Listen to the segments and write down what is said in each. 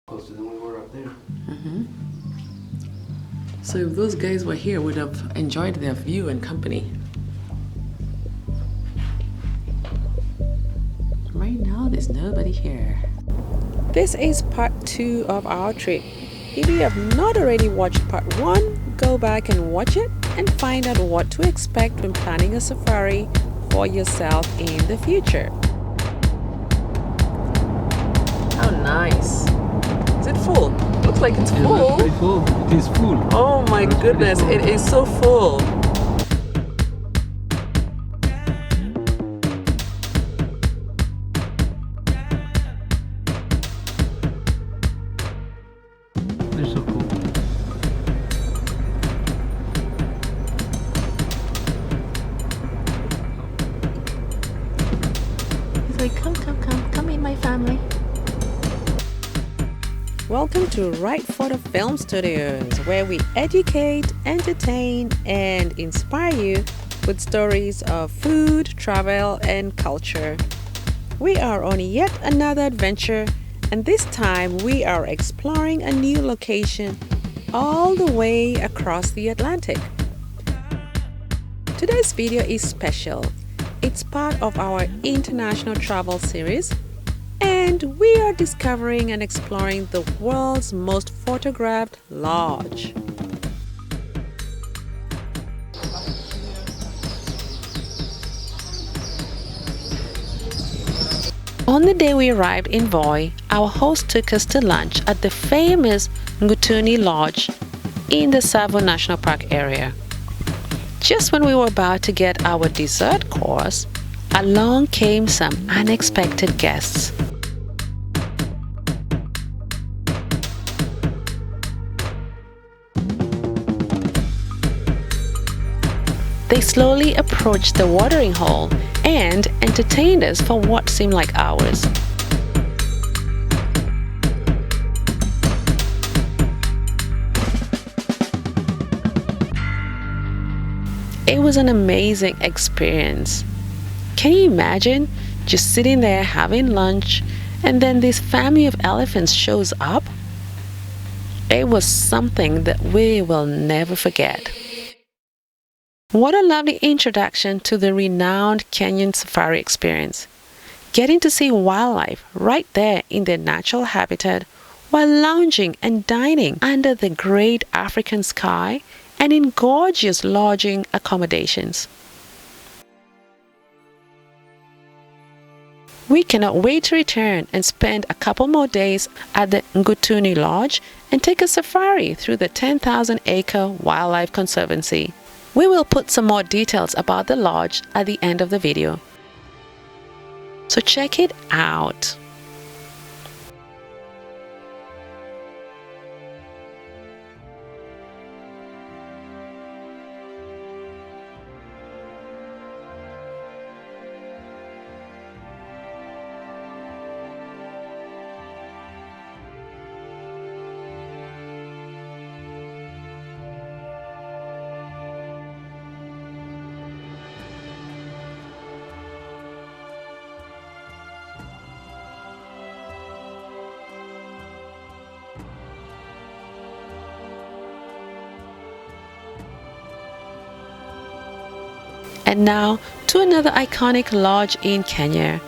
Closer than we were up there. So if those guys were here, would have enjoyed their view and company. Right now, there's nobody here. This is part 2 of our trip. If you have not already watched part 1, go back and watch it and find out what to expect when planning a safari for yourself in the future. How nice. Is it full? Looks like it's full. Very full. It is full. Oh my goodness, it is so full. They're so cool. He's like, come in my family. Welcome to Right for the Film Studios, where we educate, entertain, and inspire you with stories of food, travel, and culture. We are on yet another adventure, and this time we are exploring a new location all the way across the Atlantic. Today's video is special. It's part of our international travel series, and we are discovering and exploring the world's most photographed lodge. On the day we arrived in Voi, our host took us to lunch at the famous Ngutuni Lodge in the Tsavo National Park area. Just when we were about to get our dessert course, along came some unexpected guests. They slowly approached the watering hole and entertained us for what seemed like hours. It was an amazing experience. Can you imagine just sitting there having lunch and then this family of elephants shows up? It was something that we will never forget. What a lovely introduction to the renowned Kenyan safari experience. Getting to see wildlife right there in their natural habitat while lounging and dining under the great African sky and in gorgeous lodging accommodations. We cannot wait to return and spend a couple more days at the Ngutuni Lodge and take a safari through the 10,000-acre Wildlife Conservancy. We will put some more details about the lodge at the end of the video, so check it out. And now to another iconic lodge in Kenya.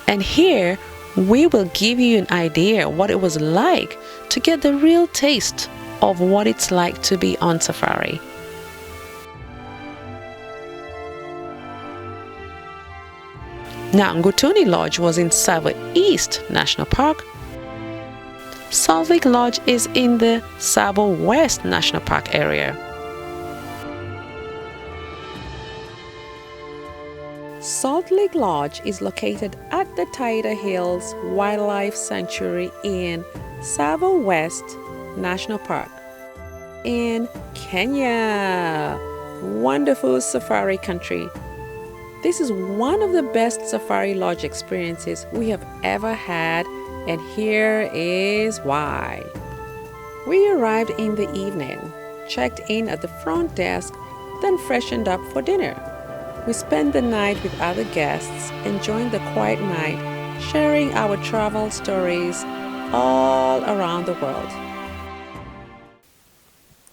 And here we will give you an idea what it was like to get the real taste of what it's like to be on safari. Now, Ngutuni Lodge was in Tsavo East National Park. Salt Lake Lodge is in the Tsavo West National Park area. Salt Lake Lodge is located at the Taita Hills Wildlife Sanctuary in Tsavo West National Park in Kenya. Wonderful safari country. This is one of the best safari lodge experiences we have ever had, and here is why. We arrived in the evening, checked in at the front desk, then freshened up for dinner. We spent the night with other guests, enjoying the quiet night, sharing our travel stories, all all around the world.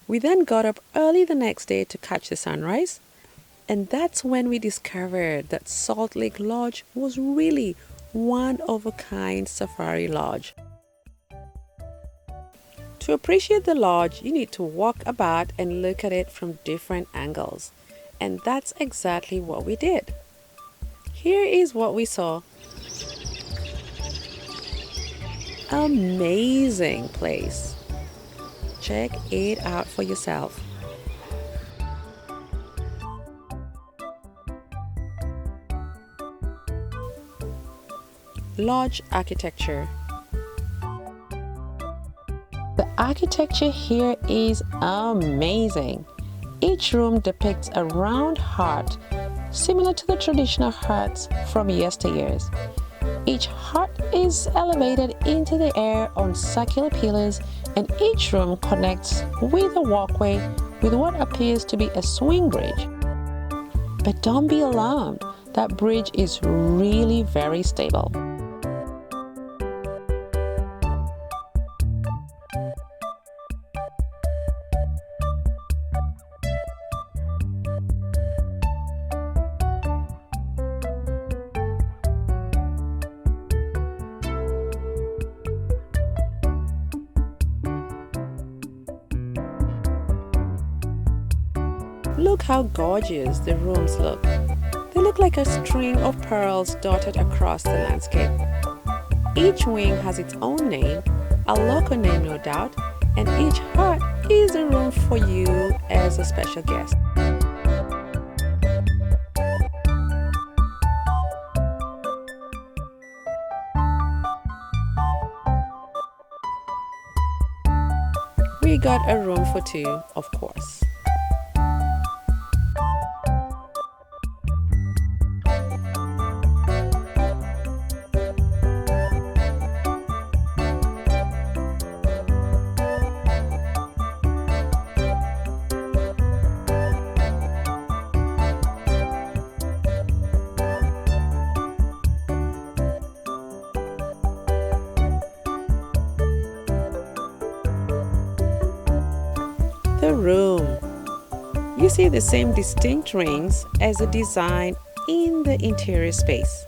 We then got up early the next day to catch the sunrise, and that's when we discovered that Salt Lake Lodge was really one-of-a-kind safari lodge. To appreciate the lodge, you need to walk about and look at it from different angles, and that's exactly what we did. Here is what we saw. Amazing place. Check it out for yourself. Lodge architecture. The architecture here is amazing. Each room depicts a round heart, similar to the traditional hearts from yesteryears. Each heart is elevated into the air on circular pillars, and each room connects with a walkway with what appears to be a swing bridge. But don't be alarmed, that bridge is really very stable. Look how gorgeous the rooms look. They look like a string of pearls dotted across the landscape. Each wing has its own name, a local name no doubt, and each heart is a room for you as a special guest. We got a room for two, of course. The room. You see the same distinct rings as the design in the interior space.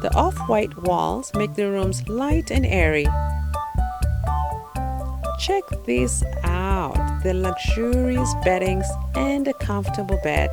The off-white walls make the rooms light and airy. Check this out, the luxurious beddings and a comfortable bed.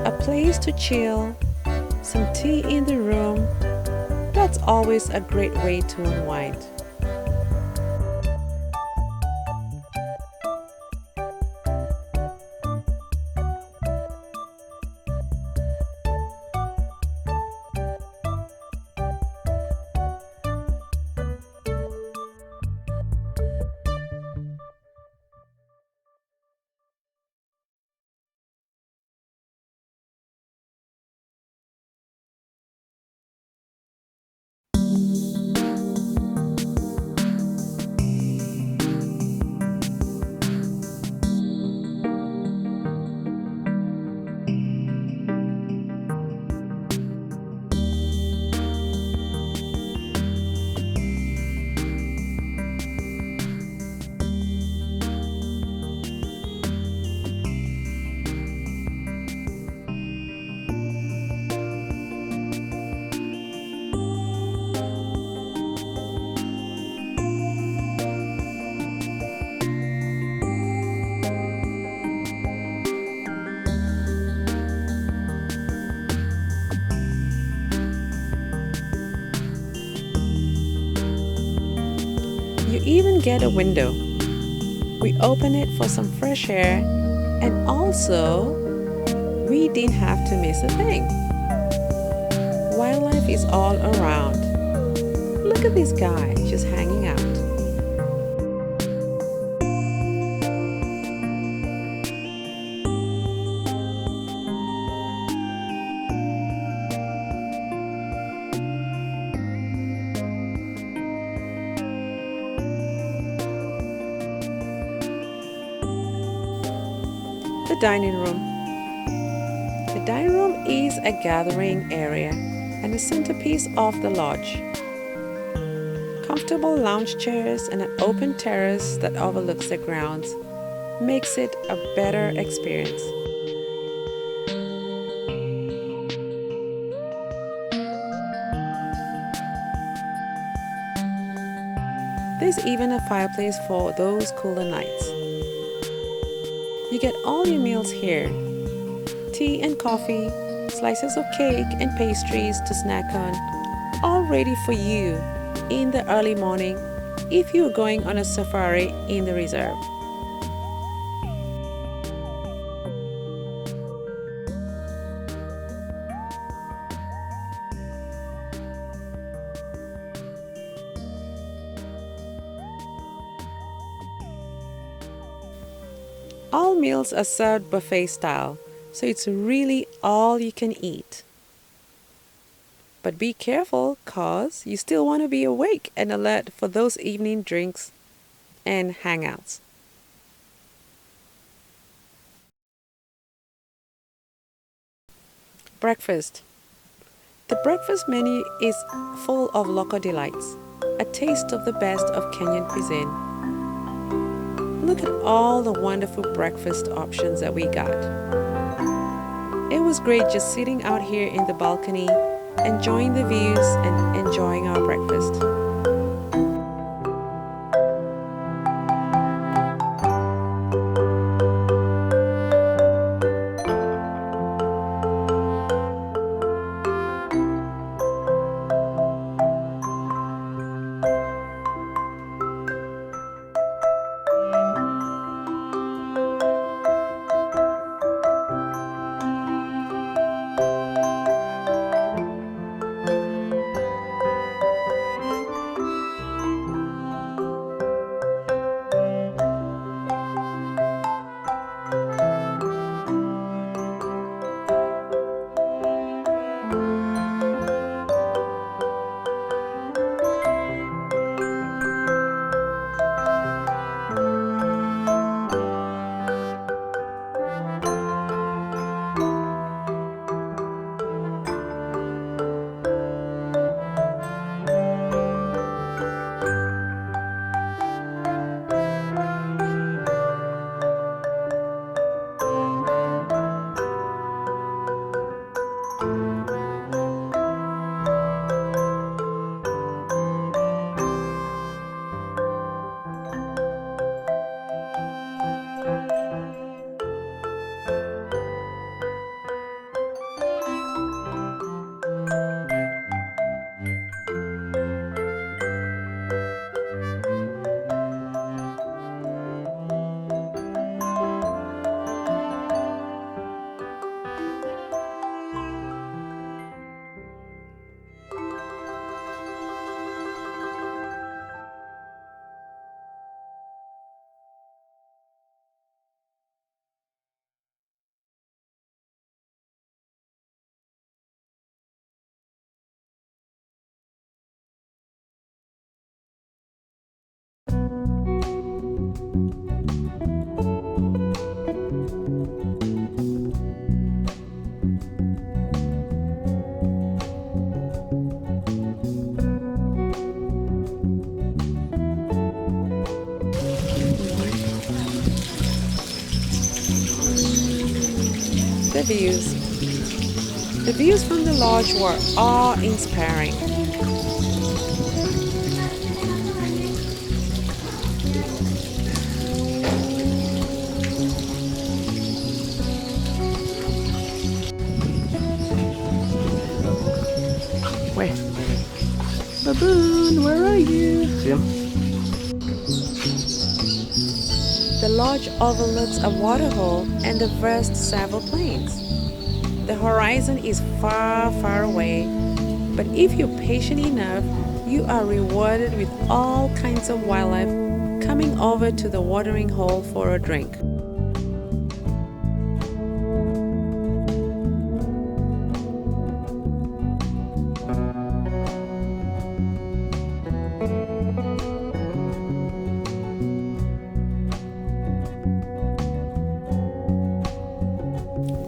A place to chill, some tea in the room. That's always a great way to unwind. You even get a window. We open it for some fresh air, and also we didn't have to miss a thing. Wildlife is all around. Look at this guy just hanging out. The dining room. The dining room is a gathering area and the centerpiece of the lodge. Comfortable lounge chairs and an open terrace that overlooks the grounds makes it a better experience. There's even a fireplace for those cooler nights. You get all your meals here. Tea and coffee, slices of cake and pastries to snack on, all ready for you in the early morning if you're going on a safari in the reserve. All meals are served buffet style, so it's really all you can eat. But be careful, cause you still want to be awake and alert for those evening drinks and hangouts. Breakfast. The breakfast menu is full of local delights, a taste of the best of Kenyan cuisine. Look at all the wonderful breakfast options that we got. It was great just sitting out here in the balcony, enjoying the views and enjoying our breakfast. The views. The views from the lodge were awe-inspiring. Where? Baboon, where are you? See him? The lodge overlooks a waterhole and the vast Tsavo Plains. The horizon is far, far away, but if you're patient enough, you are rewarded with all kinds of wildlife coming over to the watering hole for a drink.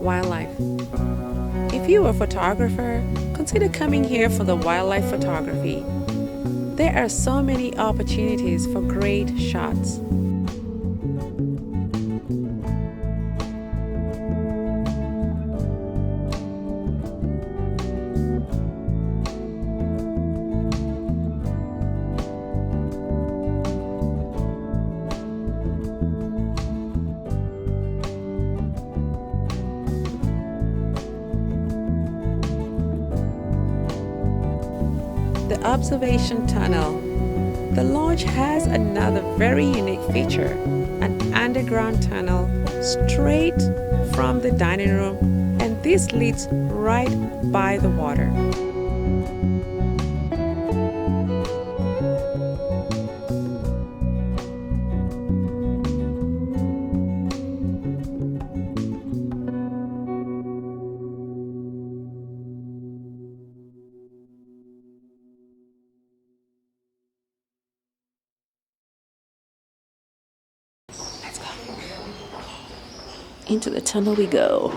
wildlife. If you are a photographer, consider coming here for the wildlife photography. There are so many opportunities for great shots. The observation tunnel. The lodge has another very unique feature, an underground tunnel straight from the dining room, and this leads right by the water. Let's go. Into the tunnel we go.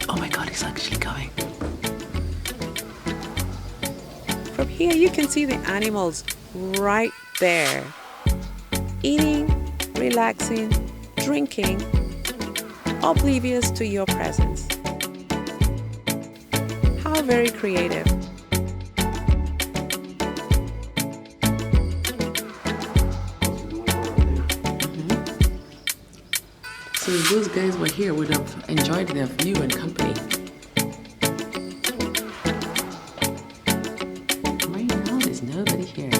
Oh my God, he's actually coming. From here you can see the animals right there, eating, relaxing, drinking, oblivious to your presence. How very creative. So if those guys were here, would have enjoyed their view and company. Right now, there's nobody here.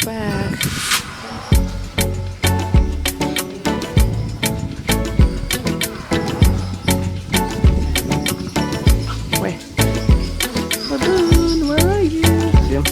Back. Where? Baboon, where are you? Yeah.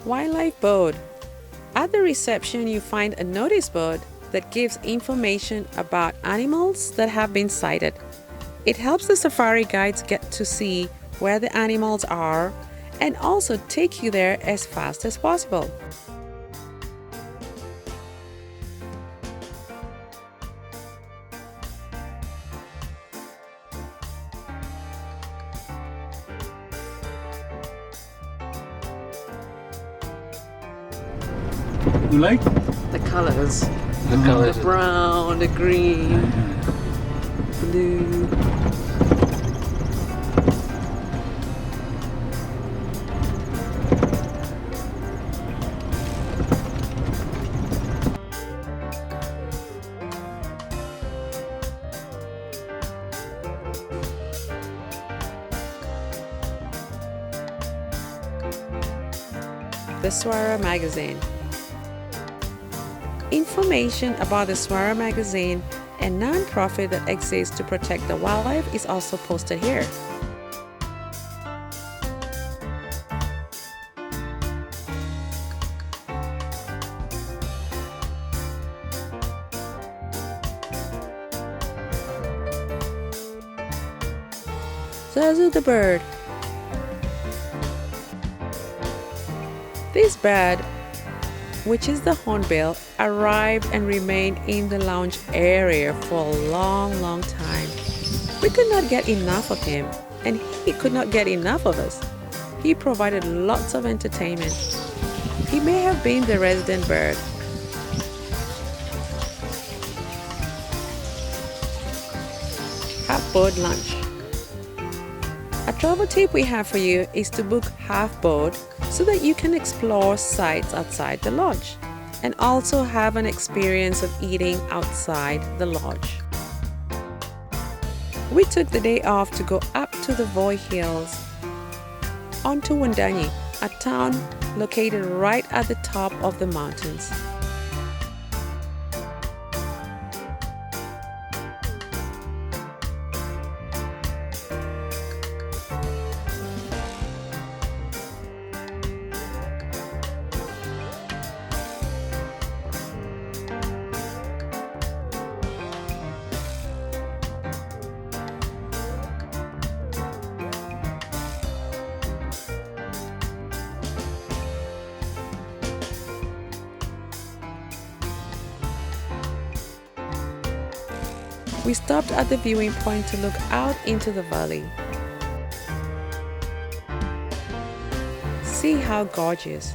Wildlife board. At the reception, you find a notice board that gives information about animals that have been sighted. It helps the safari guides get to see where the animals are and also take you there as fast as possible. You like? The colors. The colors. The brown, the green, blue. The Tsavo magazine. Information about the Tsavo magazine, a non-profit that exists to protect the wildlife, is also posted here. Tsavo the bird. This bird, which is the hornbill, arrived and remained in the lounge area for a long time. We could not get enough of him, and he could not get enough of us. He provided lots of entertainment. He may have been the resident bird. Half-board lunch. A travel tip we have for you is to book half-board so that you can explore sites outside the lodge and also have an experience of eating outside the lodge. We took the day off to go up to the Tsavo Hills onto Wundanyi, a town located right at the top of the mountains. We stopped at the viewing point to look out into the valley. See how gorgeous.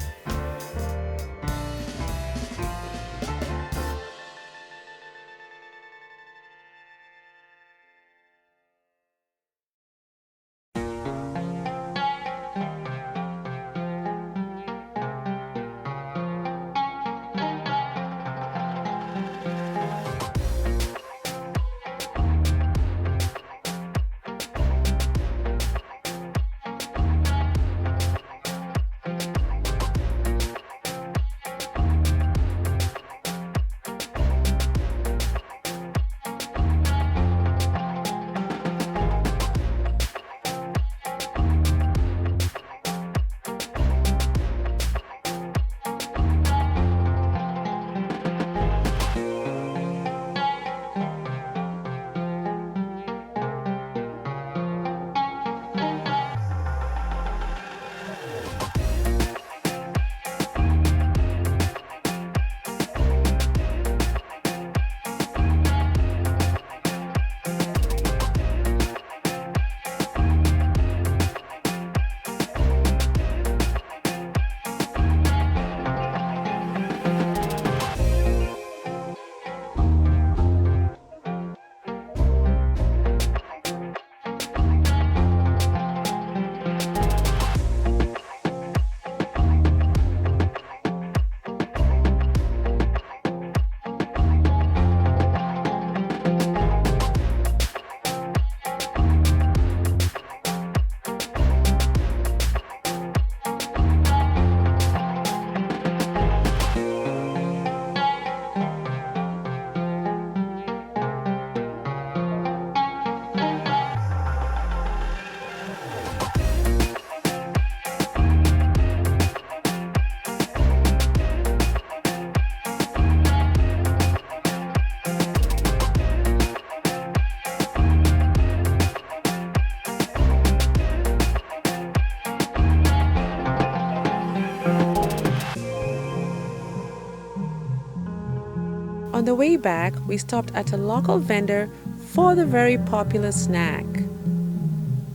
On the way back, we stopped at a local vendor for the very popular snack,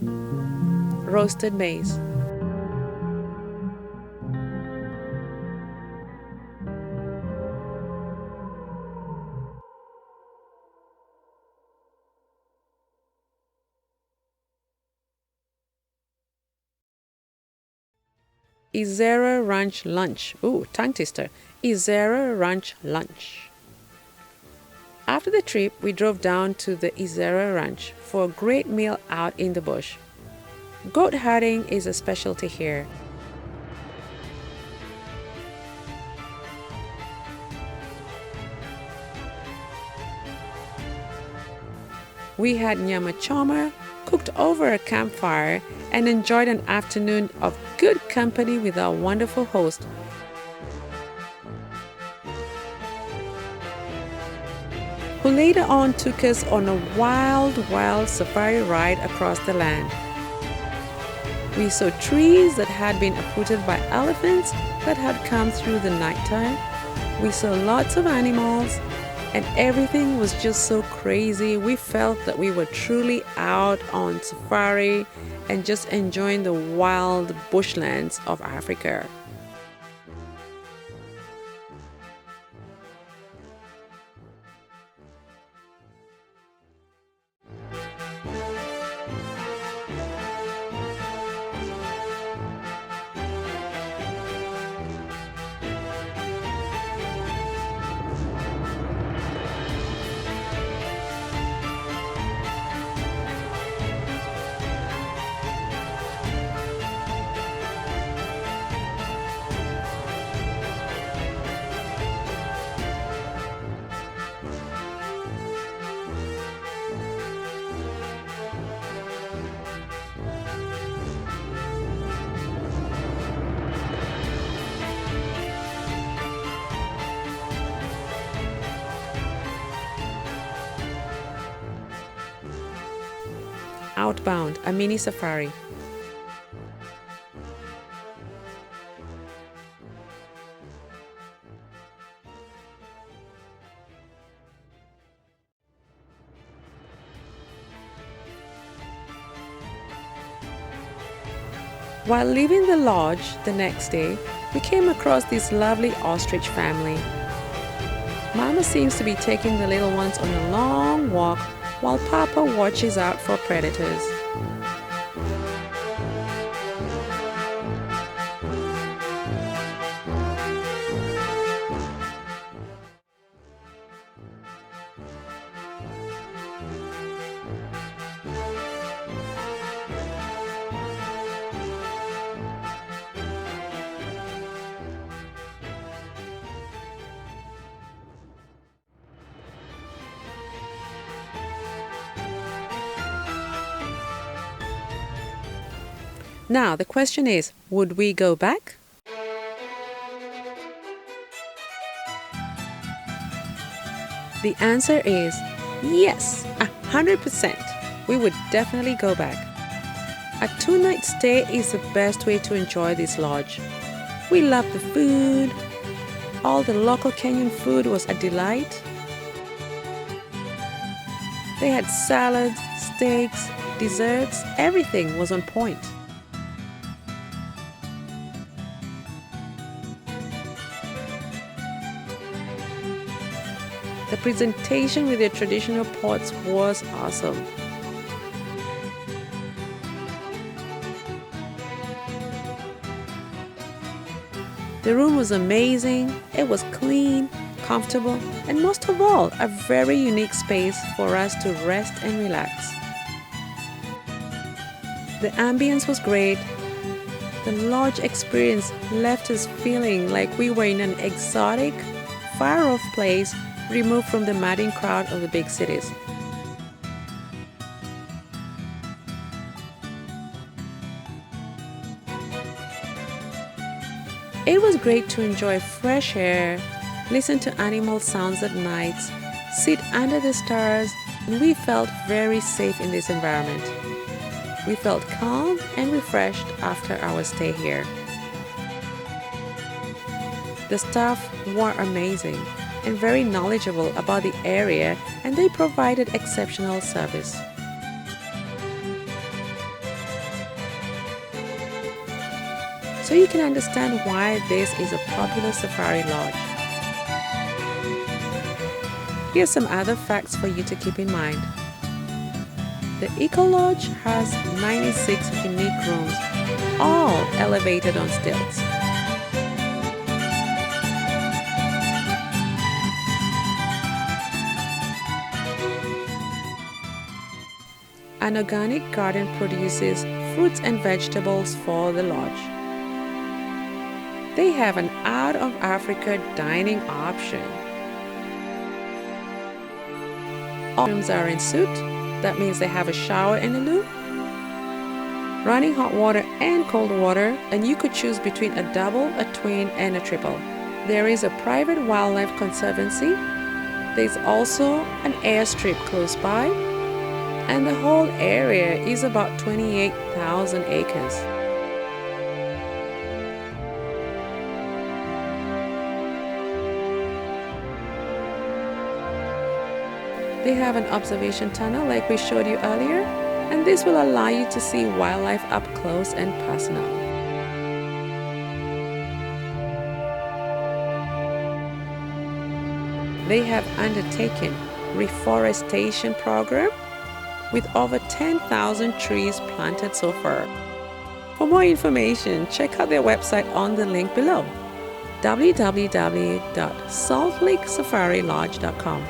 roasted maize. Izera Ranch Lunch. Ooh, tongue twister. Izera Ranch Lunch. After the trip, we drove down to the Izera Ranch for a great meal out in the bush. Goat herding is a specialty here. We had nyama choma cooked over a campfire and enjoyed an afternoon of good company with our wonderful host, who later on took us on a wild safari ride across the land. We saw trees that had been uprooted by elephants that had come through the nighttime. We saw lots of animals, and everything was just so crazy. We felt that we were truly out on safari and just enjoying the wild bushlands of Africa. Outbound, a mini safari. While leaving the lodge the next day, we came across this lovely ostrich family. Mama seems to be taking the little ones on a long walk while Papa watches out for predators. Now, the question is, would we go back? The answer is yes, 100%. We would definitely go back. A 2-night stay is the best way to enjoy this lodge. We love the food. All the local Kenyan food was a delight. They had salads, steaks, desserts, everything was on point. The presentation with their traditional pots was awesome. The room was amazing. It was clean, comfortable, and most of all, a very unique space for us to rest and relax. The ambience was great. The lodge experience left us feeling like we were in an exotic, far-off place removed from the madding crowd of the big cities. It was great to enjoy fresh air, listen to animal sounds at night, sit under the stars, and we felt very safe in this environment. We felt calm and refreshed after our stay here. The staff were amazing. and very knowledgeable about the area, and they provided exceptional service. So you can understand why this is a popular safari lodge. Here's some other facts for you to keep in mind. The Eco Lodge has 96 unique rooms, all elevated on stilts. An organic garden produces fruits and vegetables for the lodge. They have an out-of-Africa dining option. All rooms are ensuite, that means they have a shower and a loo, running hot water and cold water, and you could choose between a double, a twin, and a triple. There is a private wildlife conservancy. There's also an airstrip close by, and the whole area is about 28,000 acres. They have an observation tunnel like we showed you earlier, and this will allow you to see wildlife up close and personal. They have undertaken reforestation program with over 10,000 trees planted so far. For more information, check out their website on the link below, www.saltlakesafarilodge.com.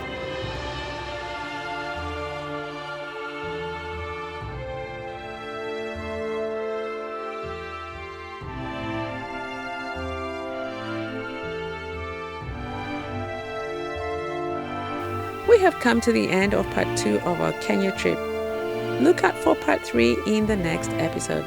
We have come to the end of part 2 of our Kenya trip. Look out for part 3 in the next episode.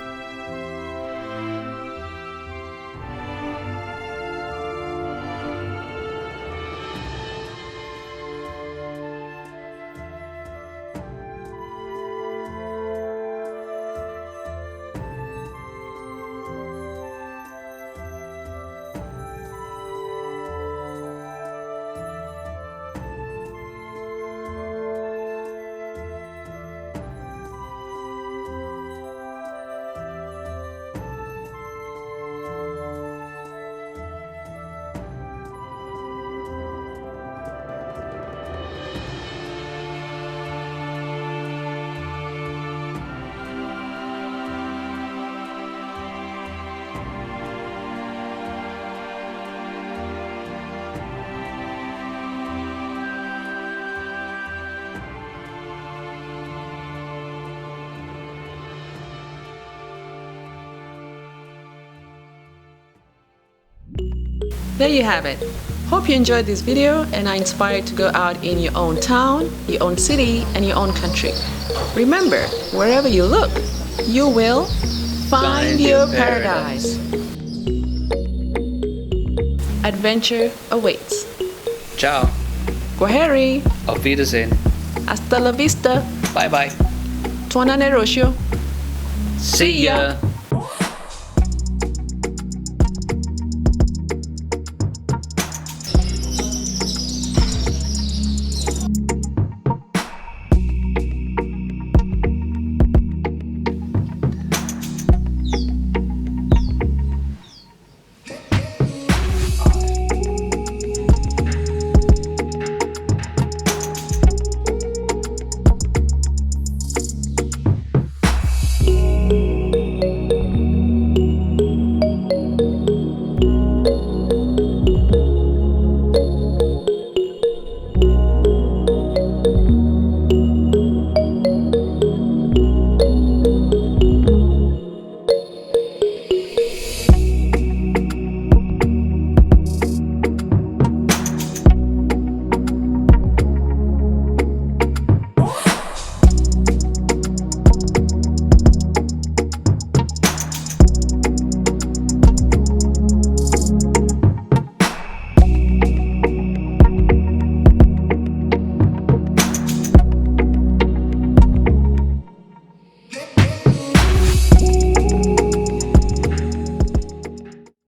There you have it. Hope you enjoyed this video and are inspired to go out in your own town, your own city, and your own country. Remember, wherever you look, you will find your paradise. Adventure awaits. Ciao. Kwaheri. Auf Wiedersehen. Hasta la vista. Bye bye. Tuonane Roshio. See ya.